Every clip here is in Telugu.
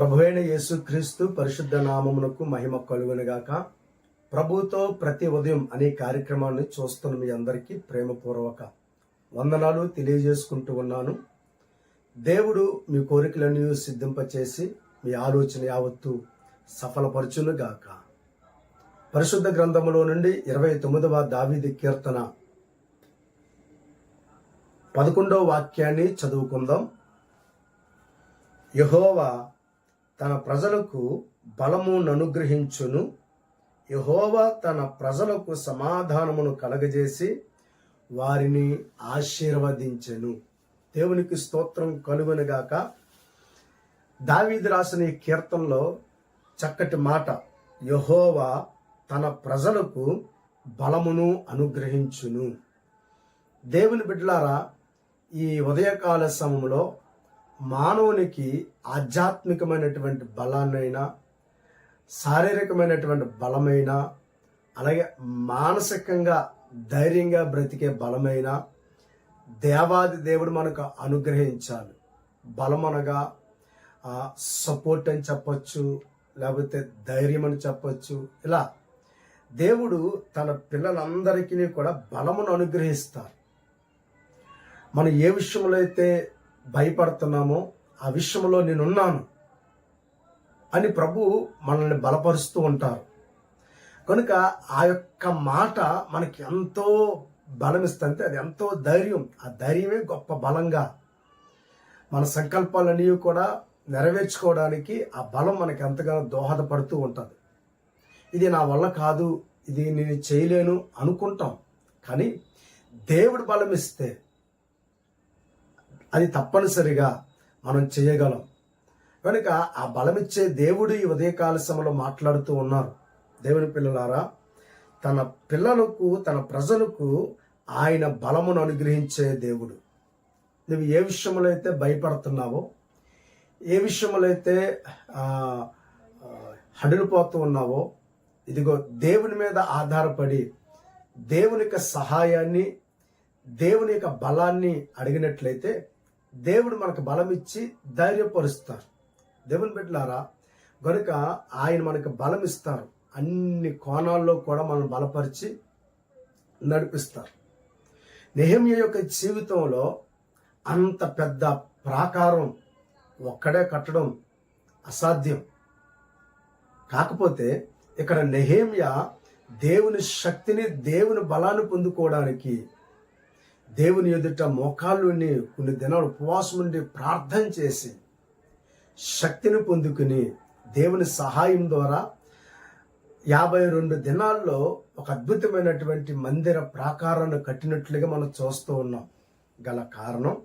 ప్రభువైన యేసుక్రీస్తు పరిశుద్ధ నామమునకు మహిమ కలుగునుగాక. ప్రభుతో ప్రతి ఉదయం అనే కార్యక్రమాన్ని చూస్తున్న మీ అందరికీ ప్రేమపూర్వక వందనాలు తెలియజేసుకుంటూ ఉన్నాను. దేవుడు మీ కోరికలన్నీ సిద్ధింపచేసి మీ ఆలోచన యావత్తు సఫలపరచునుగాక. పరిశుద్ధ గ్రంథములో నుండి 29వ దావీదు కీర్తన 11వ వాక్యాన్ని చదువుకుందాం. యెహోవా తన ప్రజలకు బలమును అనుగ్రహించును. యెహోవా తన ప్రజలకు సమాధానమును కలగజేసి వారిని ఆశీర్వదించెను. దేవునికి స్తోత్రం కలుగునుగాక. దావీదు రాసిన ఈ కీర్తనలో చక్కటి మాట, యెహోవా తన ప్రజలకు బలమును అనుగ్రహించును. దేవుని బిడ్డలారా, ఈ ఉదయకాల సమయంలో మానవునికి ఆధ్యాత్మికమైనటువంటి బలాన్నైనా, శారీరకమైనటువంటి బలమైన, అలాగే మానసికంగా ధైర్యంగా బ్రతికే బలమైన దేవాది దేవుడు మనకు అనుగ్రహించాలి. బలం అనగా సపోర్ట్ అని చెప్పచ్చు, లేకపోతే ధైర్యం అని చెప్పచ్చు. ఇలా దేవుడు తన పిల్లలందరికీ కూడా బలమును అనుగ్రహిస్తారు. మనం ఏ విషయంలో అయితే భయపడుతున్నామో ఆ విషయంలో నేనున్నాను అని ప్రభు మనల్ని బలపరుస్తూ ఉంటారు. కనుక ఆ యొక్క మాట మనకి ఎంతో బలమిస్తుంది. అది ఎంతో ధైర్యం. ఆ ధైర్యమే గొప్ప బలంగా మన సంకల్పాలన్నీ కూడా నెరవేర్చుకోవడానికి ఆ బలం మనకి ఎంతగానో దోహదపడుతూ ఉంటుంది. ఇది నా వల్ల కాదు, ఇది నేను చేయలేను అనుకుంటాం. కానీ దేవుడు బలం ఇస్తే అది తప్పనిసరిగా మనం చేయగలం. కనుక ఆ బలమిచ్చే దేవుడు ఈ ఉదయకాల సమయంలో మాట్లాడుతూ ఉన్నారు. దేవుని పిల్లలారా, తన పిల్లలకు, తన ప్రజలకు ఆయన బలమును అనుగ్రహించే దేవుడు. నువ్వు ఏ విషయంలో అయితే భయపడుతున్నావో, ఏ విషయంలో అయితే హడిలిపోతూ ఉన్నావో, ఇదిగో దేవుని మీద ఆధారపడి దేవుని యొక్క సహాయాన్ని, దేవుని యొక్క బలాన్ని అడిగినట్లయితే దేవుడు మనకు బలం ఇచ్చి ధైర్యపరుస్తారు. దేవుని బిడ్డలారా, గనుక ఆయన మనకు బలం ఇస్తారు. అన్ని కోణాల్లో కూడా మనం బలపరిచి నడిపిస్తారు. నెహెమ్యా యొక్క జీవితంలో అంత పెద్ద ప్రాకారం ఒక్కడే కట్టడం అసాధ్యం. కాకపోతే ఇక్కడ నెహెమ్యా దేవుని శక్తిని, దేవుని బలాన్ని పొందుకోవడానికి దేవుని ఎదుట మోకాళ్ళుని కొన్ని దినాలు ఉపవాసం ఉండి ప్రార్థన చేసి శక్తిని పొందుకుని దేవుని సహాయం ద్వారా 52 దినాల్లో ఒక అద్భుతమైనటువంటి మందిర ప్రాకారాన్ని కట్టినట్లుగా మనం చూస్తూ ఉన్నాం. గల కారణం,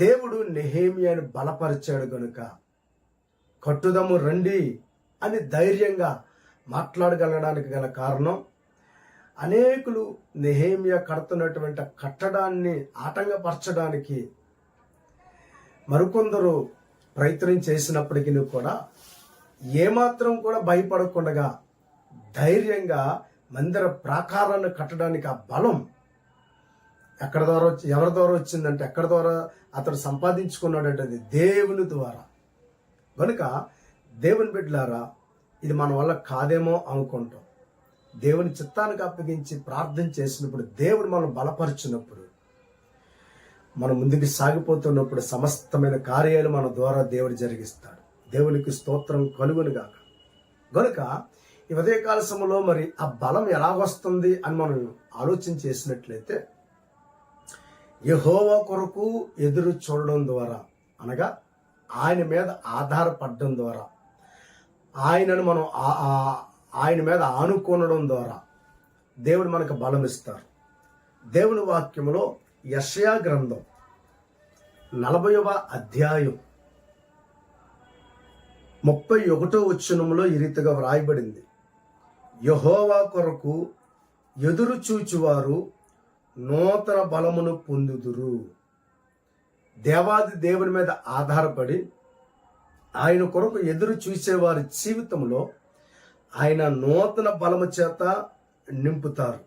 దేవుడు నెహెమ్యాను బలపరిచాడు. గనుక కట్టుదము రండి అని ధైర్యంగా మాట్లాడగలడానికి గల కారణం, అనేకులు నెహెమ్యా కడుతున్నటువంటి కట్టడాన్ని ఆటంకపరచడానికి మరికొందరు ప్రయత్నం చేసినప్పటికీ కూడా ఏమాత్రం కూడా భయపడకుండా ధైర్యంగా మందిర ప్రాకారాన్ని కట్టడానికి ఆ బలం ఎవరి ద్వారా వచ్చిందంటే, ఎక్కడి ద్వారా అతడు సంపాదించుకున్నాడంటే అది దేవుని ద్వారా. కనుక దేవుని బిడ్డలారా, ఇది మన వల్ల కాదేమో అనుకుంటాం. దేవుని చిత్తానికి అప్పగించి ప్రార్థన చేసినప్పుడు, దేవుడు మనం బలపరిచినప్పుడు, మనం ముందుకు సాగిపోతున్నప్పుడు సమస్తమైన కార్యాలు మన ద్వారా దేవుడు జరిగిస్తాడు. దేవునికి స్తోత్రం కలుగునుగాక. గనుక ఈ ఉదయకాల సమయంలో మరి ఆ బలం ఎలా వస్తుంది అని మనం ఆలోచన చేసినట్లయితే, యెహోవా కొరకు ఎదురు చూడడం ద్వారా, అనగా ఆయన మీద ఆధారపడడం ద్వారా, ఆయనను మనం ఆయన మీద ఆనుకోనడం ద్వారా దేవుడు మనకు బలం ఇస్తారు. దేవుని వాక్యములో యెషయా గ్రంథం 40వ అధ్యాయం 31వ వచనములో ఈ రీతిగా వ్రాయబడింది, యెహోవా కొరకు ఎదురు చూచువారు నూతన బలమును పొందుదురు. దేవాది దేవుని మీద ఆధారపడి ఆయన కొరకు ఎదురు చూసేవారి జీవితంలో ఆయన నూతన బలము చేత నింపుతారు.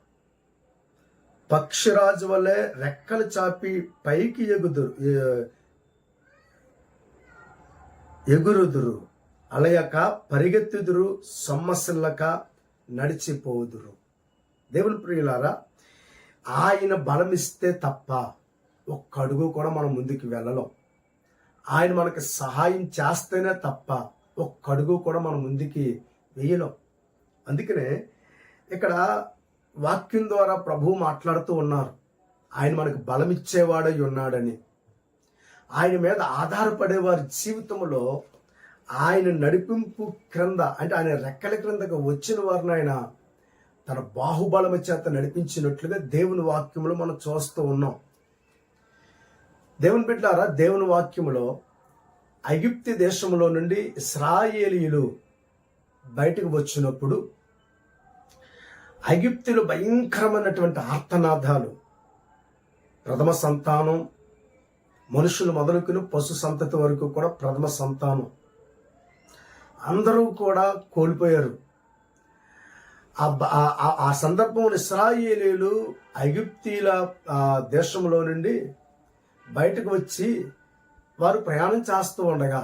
పక్షిరాజు వలె రెక్కలు చాపి పైకి ఎగురుదురు. అలయక పరిగెత్తుదురు, సొమ్మసిల్లక నడిచిపోదురు. దేవుని ప్రియులారా, ఆయన బలమిస్తే తప్ప ఒక్క అడుగు కూడా మనం ముందుకు వెళ్ళలేం. ఆయన మనకి సహాయం చేస్తేనే తప్ప ఒక్క అడుగు కూడా మనం ముందుకి వేయలేం. అందుకనే ఇక్కడ వాక్యం ద్వారా ప్రభువు మాట్లాడుతూ ఉన్నారు, ఆయన మనకు బలమిచ్చేవాడై ఉన్నాడని. ఆయన మీద ఆధారపడే వారి జీవితంలో ఆయన నడిపింపు క్రింద, అంటే ఆయన రెక్కల క్రిందకు వచ్చిన వారిని ఆయన తన బాహుబలము చేత నడిపించినట్లుగా దేవుని వాక్యములో మనం చూస్తూ ఉన్నాం. దేవుని బిడ్డలారా, దేవుని వాక్యములో ఐగుప్తు దేశంలో నుండి ఇశ్రాయేలీయులు బయటకు వచ్చినప్పుడు ఐగుప్తులు భయంకరమైనటువంటి ఆర్తనాదాలు, ప్రథమ సంతానం మనుషులు మొదలుకుని పశు సంతతి వరకు కూడా ప్రథమ సంతానం అందరూ కూడా కోల్పోయారు. ఆ సందర్భంలో ఇశ్రాయేలీయులు ఐగుప్తీల దేశంలో నుండి బయటకు వచ్చి వారు ప్రయాణం చేస్తూ ఉండగా,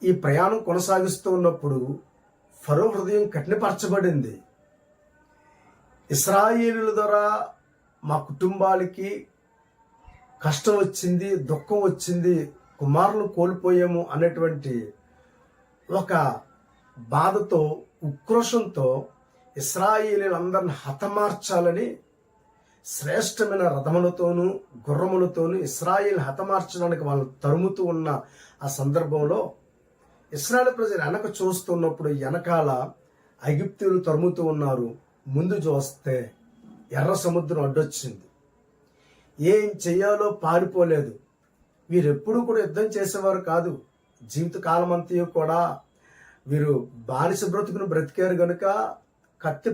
ఈ ప్రయాణం కొనసాగిస్తూ ఉన్నప్పుడు ఫరో హృదయం కఠినపరచబడింది. ఇశ్రాయేలీయుల ద్వారా మా కుటుంబాలకి కష్టం వచ్చింది, దుఃఖం వచ్చింది, కుమారులు కోల్పోయాము అనేటువంటి ఒక బాధతో, ఉక్రోషంతో ఇశ్రాయేలీయులందరిని హతమార్చాలని శ్రేష్టమైన రథములతోనూ గుర్రములతోనూ ఇశ్రాయేల్ హతమార్చడానికి వాళ్ళు తరుముతూ ఉన్న ఆ సందర్భంలో ఇశ్రాయేల్ ప్రజలు వెనక చూస్తున్నప్పుడు వెనకాల ఐగుప్తీయులు తరుముతూ ఉన్నారు. ముందు చూస్తే ఎర్ర సముద్రం అడ్డొచ్చింది. ఏం చెయ్యాలో పారిపోలేదు. వీరెప్పుడు కూడా యుద్ధం చేసేవారు కాదు. జీవితకాలం అంతా కూడా వీరు బానిస బ్రతుకును బ్రతికారు గనుక కత్తి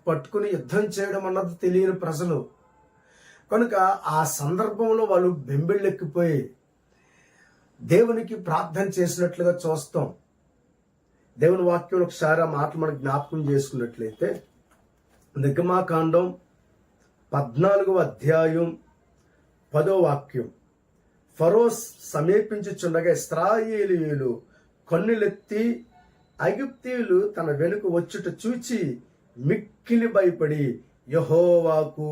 పట్టుకుని యుద్ధం చేయడం అన్నది తెలియని ప్రజలు కనుక ఆ సందర్భంలో వాళ్ళు బెంబిళ్ళెక్కిపోయి దేవునికి ప్రార్థన చేసినట్లుగా చూస్తాం. దేవుని వాక్యం ఒకసారి ఆ మాట మనకు జ్ఞాపకం చేసుకున్నట్లయితే నిర్గమాకాండం 14వ అధ్యాయం 10వ వాక్యం. ఫరో సమీపించుచుండగా ఇశ్రాయేలీయులు కన్నులెత్తి ఐగుప్తీయులు తన వెనుక వచ్చుట చూచి మిక్కిలి భయపడి యెహోవాకు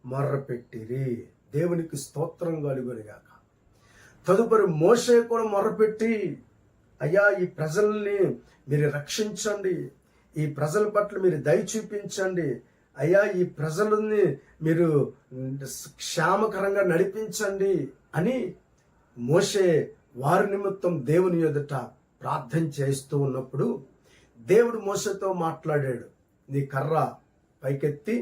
మొర్రపెట్టిరి. దేవునికి స్తోత్రం కలుగునుగాక. తదుపరి మోషే కూడా మొర్రపెట్టి, అయ్యా ఈ ప్రజల్ని మీరు రక్షించండి, ఈ ప్రజల పట్ల మీరు దయ చూపించండి, అయ్యా ఈ ప్రజలని మీరు క్షేమకరంగా నడిపించండి అని మోషే వారి నిమిత్తం దేవుని ఎదుట ప్రార్థన చేస్తూ ఉన్నప్పుడు దేవుడు మోషేతో మాట్లాడాడు, నీ కర్ర పైకెత్తి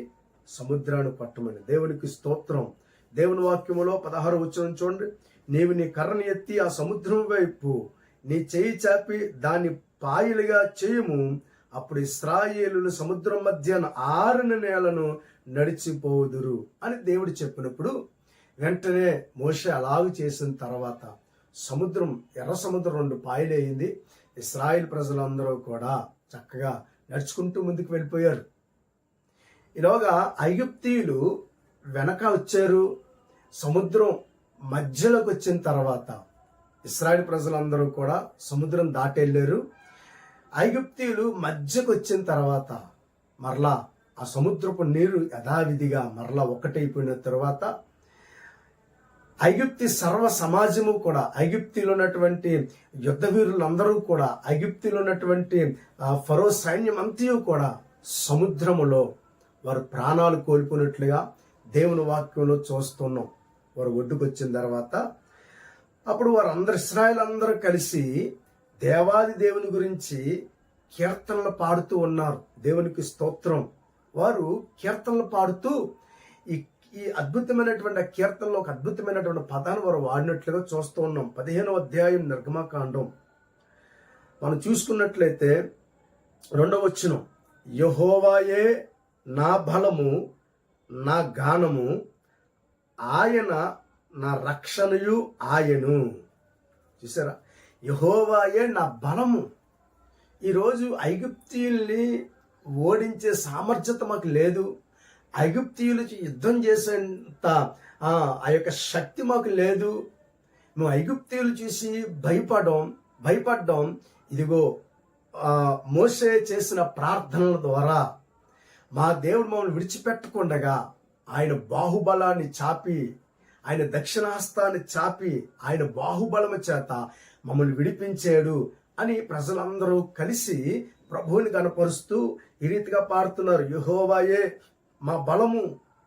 సముద్రాన్ని పట్టమని. దేవునికి స్తోత్రం. దేవుని వాక్యములో 16వ వచనం చూడండి. నీవు నీ కర్రని ఎత్తి ఆ సముద్రం వైపు నీ చేయి చాపి దాన్ని పాయలుగా చేయము, అప్పుడు ఇశ్రాయేలులు సముద్రం మధ్యన ఆరిన నేలను నడిచిపోదురు అని దేవుడు చెప్పినప్పుడు వెంటనే మోషే అలాగ చేసిన తర్వాత సముద్రం, ఎర్ర సముద్రం 2 పాయలైంది. ఇశ్రాయేల్ ప్రజలందరూ కూడా చక్కగా నడుచుకుంటూ ముందుకు వెళ్ళిపోయారు. ఈలోగా ఐగుప్తీయులు వెనక వచ్చారు. సముద్రం మధ్యలోకి వచ్చిన తర్వాత ఇశ్రాయేల్ ప్రజలందరూ కూడా సముద్రం దాటెళ్ళారు. ఐగుప్తీయులు మధ్యకు వచ్చిన తర్వాత మరలా ఆ సముద్రపు నీరు యథావిధిగా మరలా ఒకటైపోయిన తర్వాత ఐగుప్తి సర్వ సమాజము కూడా, ఐగుప్తిలో ఉన్నటువంటి యుద్ధ వీరులందరూ కూడా, ఐగుప్తిలో ఉన్నటువంటి ఫరో సైన్యం అంతయు కూడా సముద్రములో వారు ప్రాణాలు కోల్పోయినట్లుగా దేవుని వాక్యంలో చూస్తున్నాం. వారు ఒడ్డుకు వచ్చిన తర్వాత అప్పుడు వారందరూ ఇశ్రాయేల్ అందరూ కలిసి దేవాది దేవుని గురించి కీర్తనలు పాడుతూ ఉన్నారు. దేవునికి స్తోత్రం. వారు కీర్తనలు పాడుతూ ఈ అద్భుతమైనటువంటి కీర్తనలో ఒక అద్భుతమైనటువంటి పదాన్ని వారు వాడినట్లుగా చూస్తూ ఉన్నాం. 15వ అధ్యాయం నిర్గమకాండం మనం చూసుకున్నట్లయితే 2వ వచనం, యెహోవాయే నా బలము నా గానము, ఆయన నా రక్షణయు ఆయను. చూసారా, యెహోవాయే నా బలము. ఈరోజు ఐగుప్తీయుల్ని ఓడించే సామర్థ్యత మాకు లేదు. ఐగుప్తీయులకి యుద్ధం చేసేంత ఆ యొక్క శక్తి మాకు లేదు. మేము ఐగుప్తీయులు చూసి భయపడం, భయపడ్డం ఇదిగో మోషే చేసిన ప్రార్థనల ద్వారా మా దేవుడు మమ్మల్ని విడిచిపెట్టకుండగా ఆయన బాహుబలాన్ని చాపి, ఆయన దక్షిణాస్తాన్ని చాపి, ఆయన బాహుబలము చేత మమ్మల్ని విడిపించాడు అని ప్రజలందరూ కలిసి ప్రభువుని కనపరుస్తూ ఈ రీతిగా పాడుతున్నారు. యెహోవాయే మా బలము,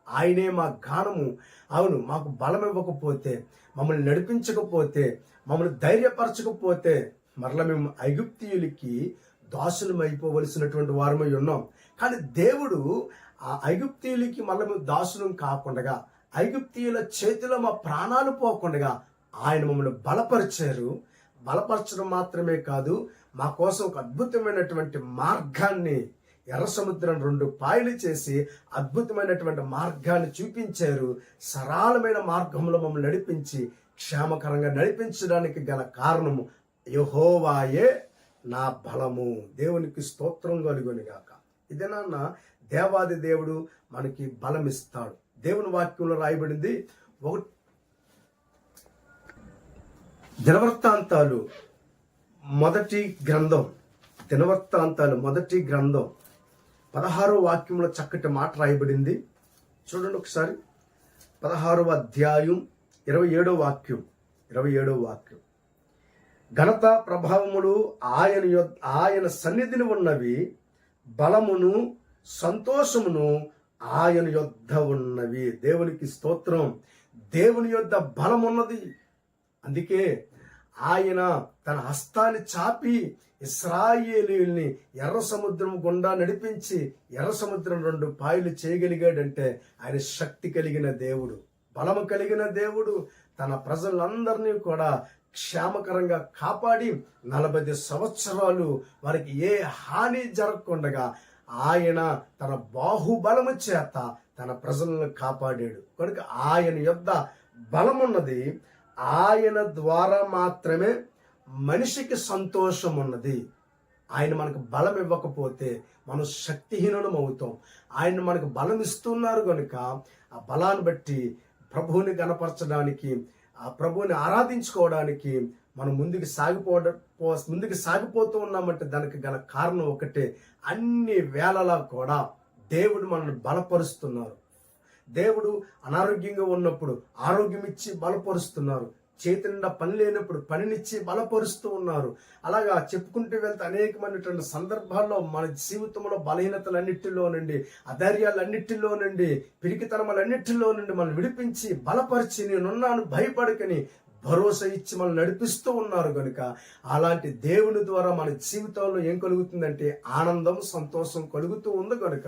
ఆయనే మా గానము. అవును, మాకు బలం ఇవ్వకపోతే, మమ్మల్ని నడిపించకపోతే, మమ్మల్ని ధైర్యపరచకపోతే మరలా మేము ఐగుప్తీయులకి దాసులం అయిపోవలసినటువంటి వారమై ఉన్నాం. కానీ దేవుడు ఆ ఐగుప్తీయులకి మళ్ళీ మేము దాసులం కాకుండా, ఐగుప్తీయుల చేతిలో మా ప్రాణాలు పోకుండా ఆయన మమ్మల్ని బలపరిచారు. బలపరచడం మాత్రమే కాదు, మా కోసం ఒక అద్భుతమైనటువంటి మార్గాన్ని, ఎర్ర సముద్రం 2 పాయలు చేసి అద్భుతమైనటువంటి మార్గాన్ని చూపించారు. సరళమైన మార్గంలో మమ్మల్ని నడిపించి క్షేమకరంగా నడిపించడానికి గల కారణము యెహోవాయే నా బలము. దేవునికి స్తోత్రం కలుగునుగాక. ఇదే నాన్న దేవాది దేవుడు మనకి బలం ఇస్తాడు. దేవుని వాక్యంలో రాయబడింది, దినవృత్తాంతాలు మొదటి గ్రంథం 16వ వాక్యంలో చక్కటి మాట రాయబడింది. చూడండి ఒకసారి. 16వ అధ్యాయం 27వ వాక్యం. ఘనత ప్రభావములు ఆయన సన్నిధిని ఉన్నవి, బలమును సంతోషమును ఆయన యొద్ద ఉన్నవి. దేవునికి స్తోత్రం. దేవుని యొద్ద బలం ఉన్నది. అందుకే ఆయన తన హస్తాన్ని చాపి ఇశ్రాయేలీయుల్ని ఎర్ర సముద్రం గుండా నడిపించి ఎర్ర సముద్రం 2 పాయలు చేయగలిగాడంటే ఆయన శక్తి కలిగిన దేవుడు, బలము కలిగిన దేవుడు. తన ప్రజలందరినీ కూడా క్షేమకరంగా కాపాడి 40 సంవత్సరాలు వారికి ఏ హాని జరగకుండా ఆయన తన బాహుబలము చేత తన ప్రజలను కాపాడాడు. కనుక ఆయన యొద్ద బలమున్నది. ఆయన ద్వారా మాత్రమే మనిషికి సంతోషం ఉన్నది. ఆయన మనకు బలం ఇవ్వకపోతే మనం శక్తిహీనులం అవుతాం. ఆయన మనకు బలం ఇస్తున్నారు కనుక ఆ బలాన్ని బట్టి ప్రభువుని గణపరచడానికి, ఆ ప్రభువుని ఆరాధించుకోవడానికి మనం ముందుకు సాగిపోతూ ఉన్నామంటే దానికి గల కారణం ఒకటే. అన్ని వేళలా కూడా దేవుడు మనల్ని బలపరుస్తున్నారు. దేవుడు అనారోగ్యంగా ఉన్నప్పుడు ఆరోగ్యం ఇచ్చి బలపరుస్తున్నారు. చేతి నిండా పని లేనప్పుడు పనినిచ్చి బలపరుస్తూ ఉన్నారు. అలాగా చెప్పుకుంటూ వెళ్తే అనేకమైనటువంటి సందర్భాల్లో మన జీవితంలో బలహీనతలన్నిటిలో నుండి, అధైర్యాలన్నిటిలో నుండి, పిరికితనములన్నిటిలో నుండి మనం విడిపించి బలపరిచి నేనున్నాను భయపడకని భరోసా ఇచ్చి మనం నడిపిస్తూ ఉన్నారు కనుక అలాంటి దేవుని ద్వారా మన జీవితంలో ఏం కలుగుతుందంటే ఆనందం, సంతోషం కలుగుతూ ఉంది కనుక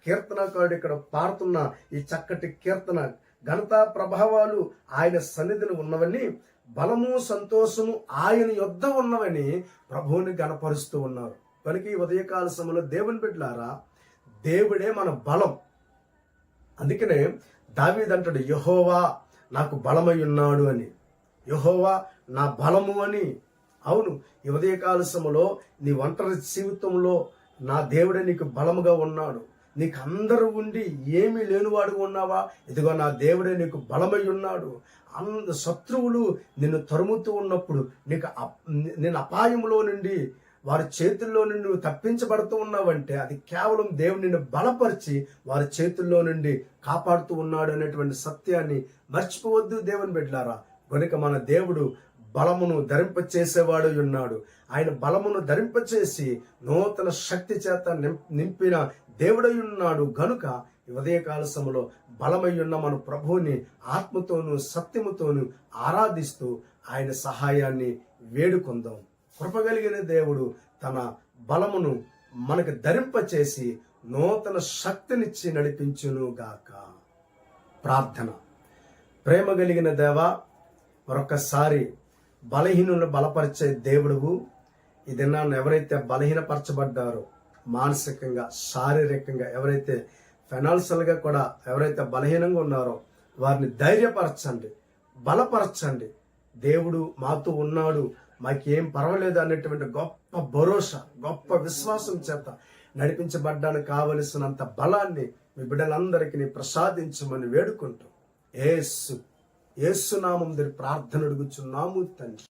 కీర్తనకారుడు ఇక్కడ పాడుతున్న ఈ చక్కటి కీర్తన, ఘనత ప్రభావాలు ఆయన సన్నిధిని ఉన్నవని, బలము సంతోషము ఆయన యొద్ద ఉన్నవని ప్రభువుని గణపరుస్తూ ఉన్నారు. కనుక ఈ ఉదయకాల సమయంలో దేవుని బిడ్డలారా, దేవుడే మన బలం. అందుకనే దావీదు అంటాడు, యెహోవా నాకు బలమై ఉన్నాడు అని, యెహోవా నా బలము అని. అవును, ఈ ఉదయకాల సమయంలో నీ ఒంటరి జీవితంలో నా దేవుడే నీకు బలముగా ఉన్నాడు. నీకు అందరూ ఉండి ఏమీ లేనివాడు ఉన్నావా? ఇదిగో నా దేవుడే నీకు బలమై ఉన్నాడు. శత్రువులు నిన్ను తరుముతూ ఉన్నప్పుడు నేను అపాయంలో నుండి, వారి చేతుల్లో నుండి నువ్వు తప్పించబడుతూ ఉన్నావంటే అది కేవలం దేవుడు నిన్ను బలపరిచి వారి చేతుల్లో నుండి కాపాడుతూ ఉన్నాడు అనేటువంటి సత్యాన్ని మర్చిపోవద్దు దేవుని బిడ్డలారా. కనుక మన దేవుడు బలమును ధరింపచేసేవాడు ఉన్నాడు. ఆయన బలమును ధరింపచేసి నూతన శక్తి చేత నింపిన దేవుడై ఉన్నాడు. గనుక ఉదయకాల సమయంలో బలమై ఉన్న మన ప్రభువుని ఆత్మతోనూ సత్యముతోనూ ఆరాధిస్తూ ఆయన సహాయాన్ని వేడుకుందాం. కృపగలిగిన దేవుడు తన బలమును మనకు ధరింపచేసి నూతన శక్తినిచ్చి నడిపించును గాక. ప్రార్థన. ప్రేమ కలిగిన దేవా, మరొకసారి బలహీనులను బలపరిచే దేవుడువు. ఈ దినాన్ని ఎవరైతే బలహీనపరచబడ్డారో, మానసికంగా, శారీరకంగా, ఎవరైతే ఫైనాన్షియల్గా కూడా ఎవరైతే బలహీనంగా ఉన్నారో వారిని ధైర్యపరచండి, బలపరచండి. దేవుడు మాతో ఉన్నాడు, మాకేం పర్వాలేదు అనేటువంటి గొప్ప భరోసా, గొప్ప విశ్వాసం చేత నడిపించబడ్డానికి కావలసినంత బలాన్ని మీ బిడ్డలందరికీ ప్రసాదించమని వేడుకుంటూ యేసు నామం ప్రార్థన అడుగుచున్నాము తండ్రి.